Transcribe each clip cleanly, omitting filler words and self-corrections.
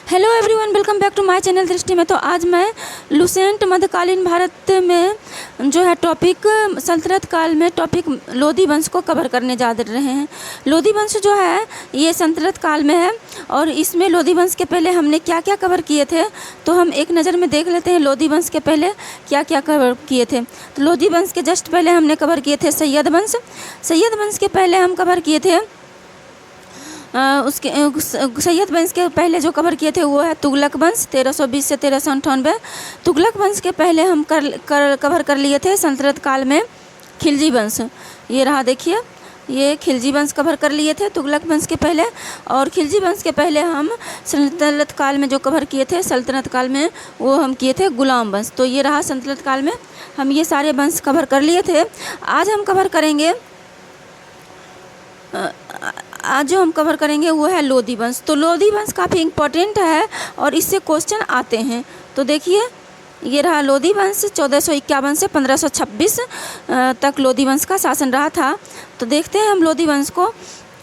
Hello everyone, welcome back to my channel Drishti में। तो आज मैं लुसेंट मध्यकालीन भारत में जो है टॉपिक सल्तनत काल में टॉपिक लोधी वंश को कवर करने जा रहे हैं। लोधी वंश जो है ये सल्तनत काल में है और इसमें लोधी वंश के पहले हमने क्या क्या कवर किए थे तो हम एक नज़र में देख लेते हैं लोधी वंश के पहले क्या क्या कवर किए थे। तो लोधी वंश के जस्ट पहले हमने कवर किए थे सैयद वंश। सैयद वंश के पहले हम कवर किए थे उसके सैयद वंश के पहले जो कवर किए थे वो है तुगलक वंश 1320 से 1398। तुगलक वंश के पहले हम कवर कर लिए थे सल्तनत काल में खिलजी वंश। ये रहा, देखिए ये खिलजी वंश कवर कर लिए थे तुगलक वंश के पहले। और खिलजी वंश के पहले हम सल्तनत काल में जो कवर किए थे सल्तनत काल में वो हम किए थे गुलाम वंश। तो ये रहा सल्तनत काल में हम ये सारे वंश कवर कर लिए थे। आज हम कवर करेंगे आज जो हम कवर करेंगे वो है लोधी वंश। तो लोधी वंश काफ़ी इम्पोर्टेंट है और इससे क्वेश्चन आते हैं। तो देखिए ये रहा लोधी वंश 1451 से 1526 तक लोधी वंश का शासन रहा था। तो देखते हैं हम लोधी वंश को।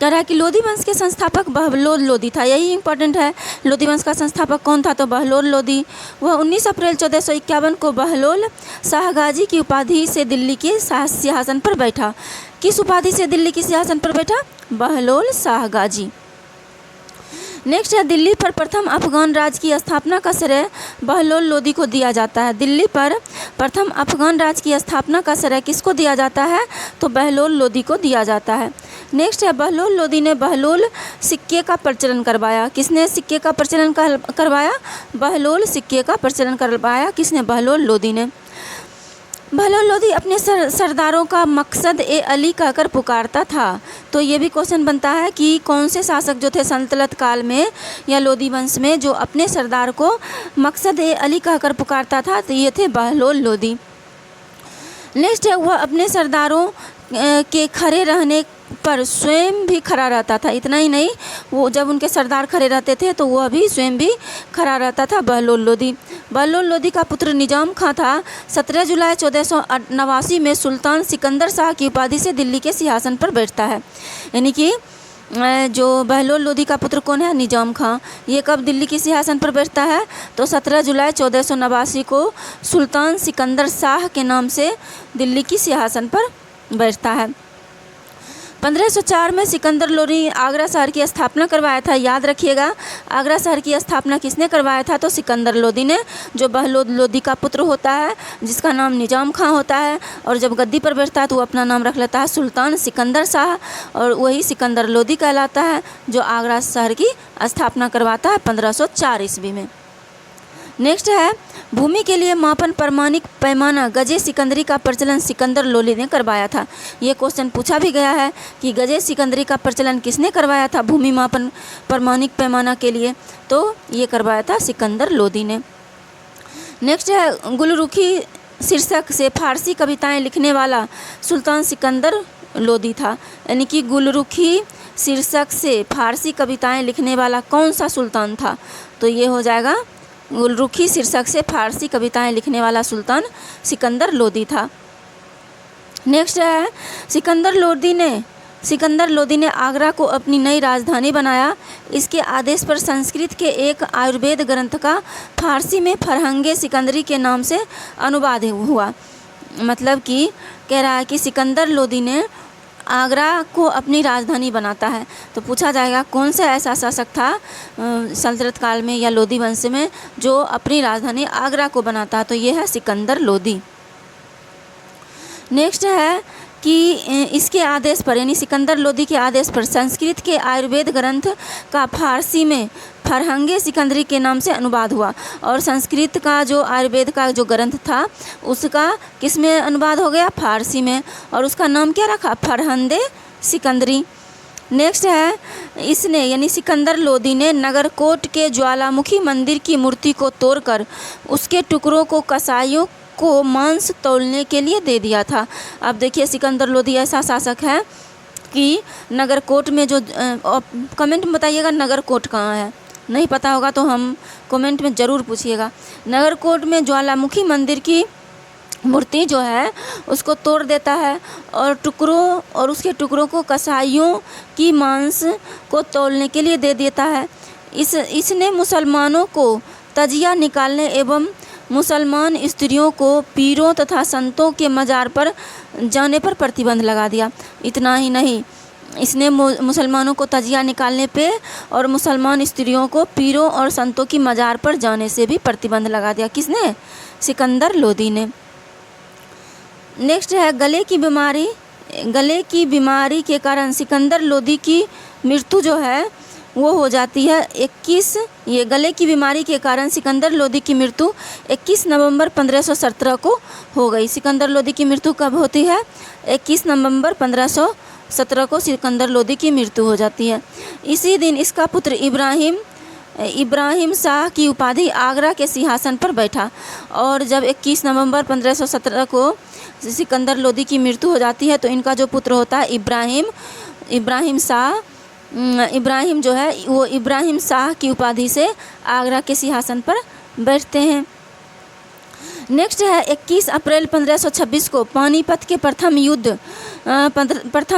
कह रहा है कि लोधी वंश के संस्थापक बहलोल लोधी था, यही इंपॉर्टेंट है। लोधी वंश का संस्थापक कौन था? तो बहलोल लोधी। वह 19 अप्रैल 1451 को बहलोल शाहगाजी की उपाधि से दिल्ली के सिंहासन पर बैठा। किस उपाधि से दिल्ली के सिंहासन पर बैठा? बहलोल शाहगाजी। नेक्स्ट है दिल्ली पर प्रथम अफगान राज की स्थापना का श्रेय बहलोल लोधी को दिया जाता है। दिल्ली पर प्रथम अफगान राज की स्थापना का श्रेय किसको दिया जाता है? तो बहलोल लोधी को दिया जाता है। नेक्स्ट है बहलोल लोधी ने बहलोल सिक्के का प्रचलन करवाया। किसने सिक्के का प्रचलन करवाया? बहलोल सिक्के का प्रचलन करवाया। किसने? बहलोल लोधी ने। बहलोल लोधी अपने सरदारों का मकसद ए अली कहकर पुकारता था। तो ये भी क्वेश्चन बनता है कि कौन से शासक जो थे सल्तनत काल में या लोधी वंश में जो अपने सरदार को मकसद ए अली कहकर पुकारता था? तो ये थे बहलोल लोधी। नेक्स्ट है वह अपने सरदारों के खड़े रहने पर स्वयं भी खड़ा रहता था। इतना ही नहीं, वो जब उनके सरदार खड़े रहते थे तो वह भी स्वयं भी खड़ा रहता था। बहलोल लोधी। बहलोल लोधी का पुत्र निजाम खां था। 17 जुलाई 1489 में सुल्तान सिकंदर शाह की उपाधि से दिल्ली के सिंहासन पर बैठता है। यानी कि जो बहलोल लोधी का पुत्र कौन है? निजाम खां। ये कब दिल्ली के सिंहासन पर बैठता है? तो 17 जुलाई 1489 को सुल्तान सिकंदर शाह के नाम से दिल्ली की सिंहासन पर बैठता है। 1504 में सिकंदर लोधी आगरा शहर की स्थापना करवाया था। याद रखिएगा, आगरा शहर की स्थापना किसने करवाया था? तो सिकंदर लोधी ने, जो बहलोल लोधी का पुत्र होता है जिसका नाम निजाम खां होता है। और जब गद्दी पर बैठता है तो वो अपना नाम रख लेता है सुल्तान सिकंदर शाह और वही सिकंदर लोधी कहलाता है जो आगरा शहर की स्थापना करवाता है 1504 ईस्वी में। नेक्स्ट है भूमि के लिए मापन प्रमाणिक पैमाना गजे सिकंदरी का प्रचलन सिकंदर लोधी ने करवाया था। ये क्वेश्चन पूछा भी गया है कि गजे सिकंदरी का प्रचलन किसने करवाया था भूमि मापन प्रमाणिक पैमाना के लिए? तो ये करवाया था सिकंदर लोधी ने। नेक्स्ट है गुलरुखी शीर्षक से फारसी कविताएं लिखने वाला सुल्तान सिकंदर लोधी था। यानी कि गुलरुखी शीर्षक से फारसी कविताएं लिखने वाला कौन सा सुल्तान था? तो ये हो जाएगा गुलरुखी शीर्षक से फारसी कविताएं लिखने वाला सुल्तान सिकंदर लोधी था। नेक्स्ट है सिकंदर लोधी ने आगरा को अपनी नई राजधानी बनाया। इसके आदेश पर संस्कृत के एक आयुर्वेद ग्रंथ का फारसी में फरहंगे सिकंदरी के नाम से अनुवाद हुआ। मतलब कि कह रहा है कि सिकंदर लोधी ने आगरा को अपनी राजधानी बनाता है। तो पूछा जाएगा कौन सा ऐसा शासक था सल्तनत काल में या लोधी वंश में जो अपनी राजधानी आगरा को बनाता? तो ये है सिकंदर लोधी। नेक्स्ट है कि इसके आदेश पर यानी सिकंदर लोधी के आदेश पर संस्कृत के आयुर्वेद ग्रंथ का फारसी में फरहंगे सिकंदरी के नाम से अनुवाद हुआ। और संस्कृत का जो आयुर्वेद का जो ग्रंथ था उसका किस में अनुवाद हो गया? फारसी में। और उसका नाम क्या रखा? फरहंदे सिकंदरी। नेक्स्ट है इसने यानी सिकंदर लोधी ने नगरकोट के ज्वालामुखी मंदिर की मूर्ति को तोड़कर उसके टुकड़ों को कसाईयों को मांस तौलने के लिए दे दिया था। अब देखिए सिकंदर लोधी ऐसा शासक है कि नगरकोट में जो कमेंट में बताइएगा नगरकोट कहाँ है, नहीं पता होगा तो हम कमेंट में ज़रूर पूछिएगा। नगरकोट में ज्वालामुखी मंदिर की मूर्ति जो है उसको तोड़ देता है और उसके टुकड़ों को कसाईयों की मांस को तौलने के लिए दे देता है। इसने मुसलमानों को तजिया निकालने एवं मुसलमान स्त्रियों को पीरों तथा संतों के मज़ार पर जाने पर प्रतिबंध लगा दिया। इतना ही नहीं, इसने मुसलमानों को तजिया निकालने पे और मुसलमान स्त्रियों को पीरों और संतों की मज़ार पर जाने से भी प्रतिबंध लगा दिया। किसने? सिकंदर लोदी ने। नेक्स्ट है गले की बीमारी। गले की बीमारी के कारण सिकंदर लोदी की मृत्यु जो है वो हो जाती है 21। ये गले की बीमारी के कारण सिकंदर लोदी की मृत्यु 21 नवंबर 1517 को हो गई। सिकंदर लोदी की मृत्यु कब होती है? 21 नवंबर 1517 को सिकंदर लोदी की मृत्यु हो जाती है। इसी दिन इसका पुत्र इब्राहिम शाह की उपाधि आगरा के सिंहासन पर बैठा। और जब 21 नवंबर 1517 को सिकंदर लोदी की मृत्यु हो जाती है तो इनका जो पुत्र होता है इब्राहिम जो है वो इब्राहिम शाह की उपाधि से आगरा के सिंहासन पर बैठते हैं। नेक्स्ट है 21 अप्रैल 1526 को पानीपत के प्रथम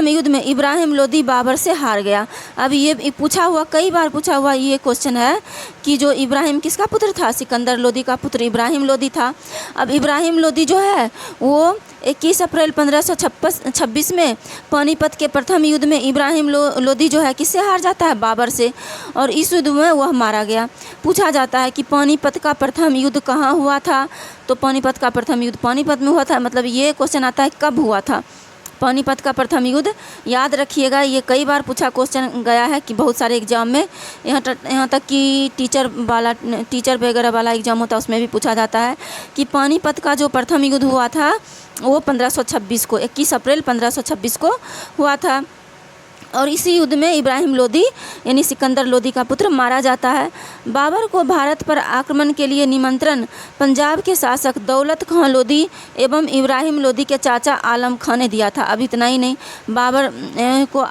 युद्ध में इब्राहिम लोदी बाबर से हार गया। अब ये पूछा हुआ, कई बार पूछा हुआ ये क्वेश्चन है कि जो इब्राहिम किसका पुत्र था? सिकंदर लोदी का पुत्र इब्राहिम लोदी था। अब इब्राहिम लोदी जो है वो 21 अप्रैल 1526 में पानीपत के प्रथम युद्ध में इब्राहिम लोदी जो है किससे हार जाता है? बाबर से। और इस युद्ध में वह मारा गया। पूछा जाता है कि पानीपत का प्रथम युद्ध कहाँ हुआ था? तो पानीपत का प्रथम युद्ध पानीपत में हुआ था। मतलब ये क्वेश्चन आता है कब हुआ था पानीपत का प्रथम युद्ध। याद रखिएगा, ये कई बार पूछा क्वेश्चन गया है कि बहुत सारे एग्जाम में, यहाँ तक कि टीचर वगैरह वाला एग्जाम होता है उसमें भी पूछा जाता है कि पानीपत का जो प्रथम युद्ध हुआ था वो 1526 को 21 अप्रैल 1526 को हुआ था। और इसी युद्ध में इब्राहिम लोदी यानी सिकंदर लोदी का पुत्र मारा जाता है। बाबर को भारत पर आक्रमण के लिए निमंत्रण पंजाब के शासक दौलत खां लोदी एवं इब्राहिम लोदी के चाचा आलम खां ने दिया था। अब इतना ही नहीं, बाबर को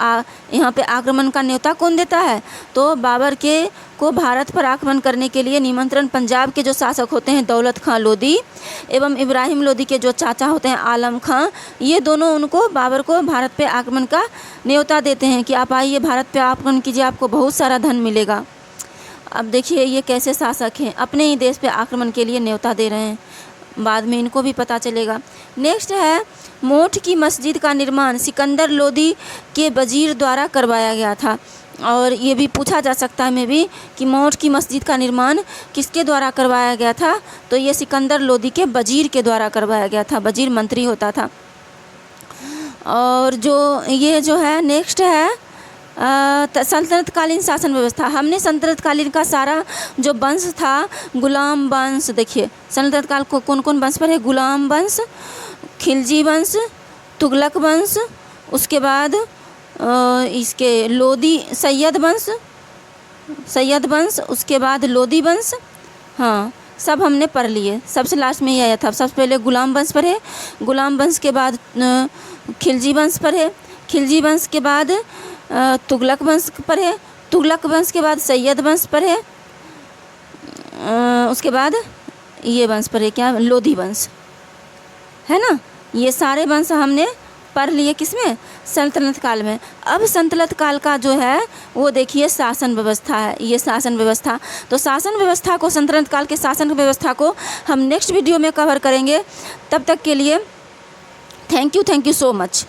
यहाँ पे आक्रमण का न्योता कौन देता है? तो बाबर को भारत पर आक्रमण करने के लिए निमंत्रण पंजाब के जो शासक होते हैं दौलत खां लोदी एवं इब्राहिम लोदी के जो चाचा होते हैं आलम खां, ये दोनों उनको बाबर को भारत पे आक्रमण का न्योता देते हैं कि आप आइए भारत पे आक्रमण कीजिए, आपको बहुत सारा धन मिलेगा। अब देखिए ये कैसे शासक हैं, अपने ही देश पे आक्रमण के लिए न्योता दे रहे हैं। बाद में इनको भी पता चलेगा। नेक्स्ट है मोठ की मस्जिद का निर्माण सिकंदर लोदी के वजीर द्वारा करवाया गया था। और ये भी पूछा जा सकता है भी कि मोठ की मस्जिद का निर्माण किसके द्वारा करवाया गया था? तो ये सिकंदर लोदी के वजीर के द्वारा करवाया गया था। वजीर मंत्री होता था। और जो है नेक्स्ट है सल्तनतकालीन शासन व्यवस्था। हमने सल्तनतकालीन का सारा जो वंश था, गुलाम वंश, देखिए सल्तनत काल को कौन कौन वंश पर है? गुलाम वंश, खिलजी वंश, तुगलक वंश, उसके बाद इसके लोदी सैयद वंश, उसके बाद लोदी वंश। हाँ, सब हमने पढ़ लिए। सबसे लास्ट में ये आया था। सबसे पहले गुलाम वंश पर है, गुलाम वंश के बाद खिलजी वंश पर है, खिलजी वंश के बाद तुगलक वंश पर है, तुगलक वंश के बाद सैयद वंश पर है, उसके बाद ये वंश पर है क्या? लोधी वंश है ना। ये सारे वंश हमने पढ़ लिए किसमें? सल्तनत काल में। अब सल्तनत काल का जो है वो देखिए शासन व्यवस्था है, ये शासन व्यवस्था। तो शासन व्यवस्था को, सल्तनत काल के शासन व्यवस्था को हम नेक्स्ट वीडियो में कवर करेंगे। तब तक के लिए थैंक यू सो मच।